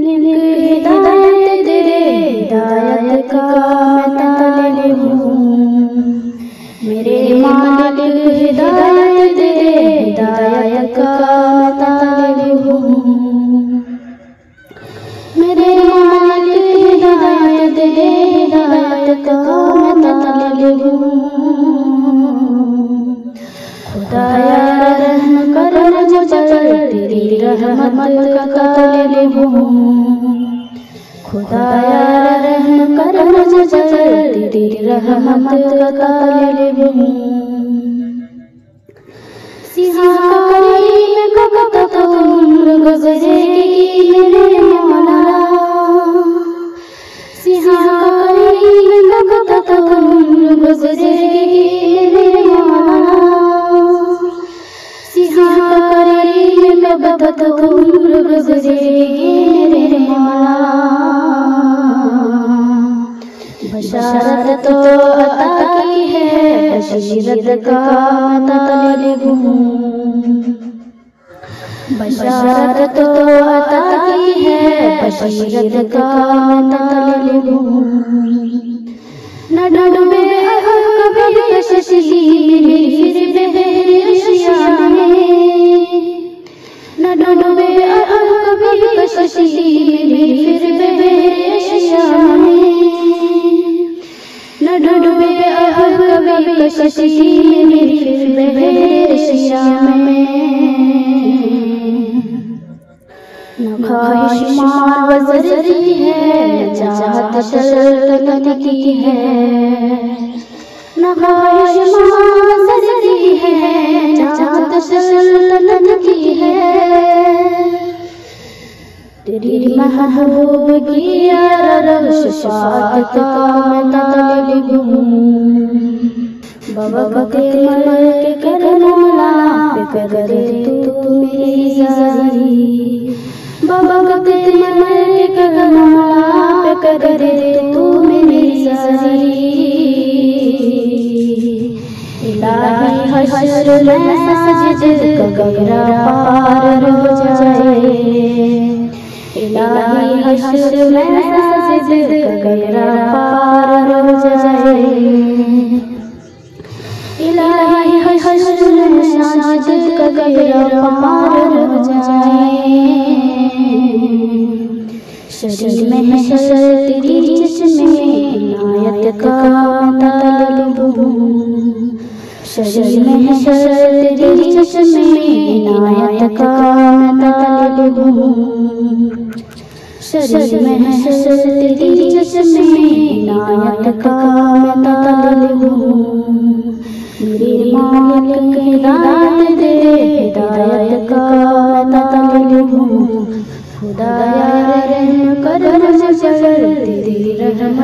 हिदायत दे, हिदायत का मैं तालिब हूँ। मेरे मालिक हिदायत दे, हिदायत का मैं तालिब हूँ। मेरे मालिक हिदायत दे, हिदायत का मैं तालिब हूँ। खुदाया रहम कर मुझ पर, तेरी रहमत का तालिब हूँ। खुदाया रहम कर मुझ पर, तेरी रहमत का तालिब हूँ। सिहाकारी में कब तक उम्र गुज़रेगी मेरे मौला। सिहाकारी में कब तक उम्र गुज़रेगी मेरे मौला। सिहाकारी में कब तक उम्र गुज़रेगी मेरे मौला। बशारत तो अता की है, बशीरत का मैं तालिब हूँ। बशारत तो अता की है, बशीरत का मैं तालिब हूँ। न डूबे कभी कशिश मेरी फिर बहरे अशिया में। न डूबे कभी कशिश मेरी फिर बहरे अशिया में। न डूबे कभी कशिश मेरी फिर बहरे अशिया में। न ख्वाहिश मार वज़री है, न चाहत सल्तनत की है। न ख्वाहिश मार वज़री है, न चाहत सल्तनत की है। तेरी महबूब की यार शफ़ाअत का मैं तालिब हूँ। बवक़्त मर के कर मौला पे कर तू मेरी ज़ारी। बवक़्त मर के कर मौला पे कर तू मेरी ज़ारी। इलाही हश्र में सजद का गहरा पार हो जाए। इलाही हश्र में सजद का गहरा पार हो जाए। इलाही हश्र में सजद का गहरा पार हो जाए। शरीर में है शर तेरी जिस्म में इनायत का मैं तालिब हूँ। शरीर में है शर तेरी जिस्म में इनायत का मैं तालिब हूँ। शरीर में है शर तेरी जिस्म में इनायत का मैं तालिब हूँ। मेरे मालिक हिदायत दे, हिदायत का मैं तालिब हूँ। खुदाया रहम कर मुझ पर, तेरी रहमत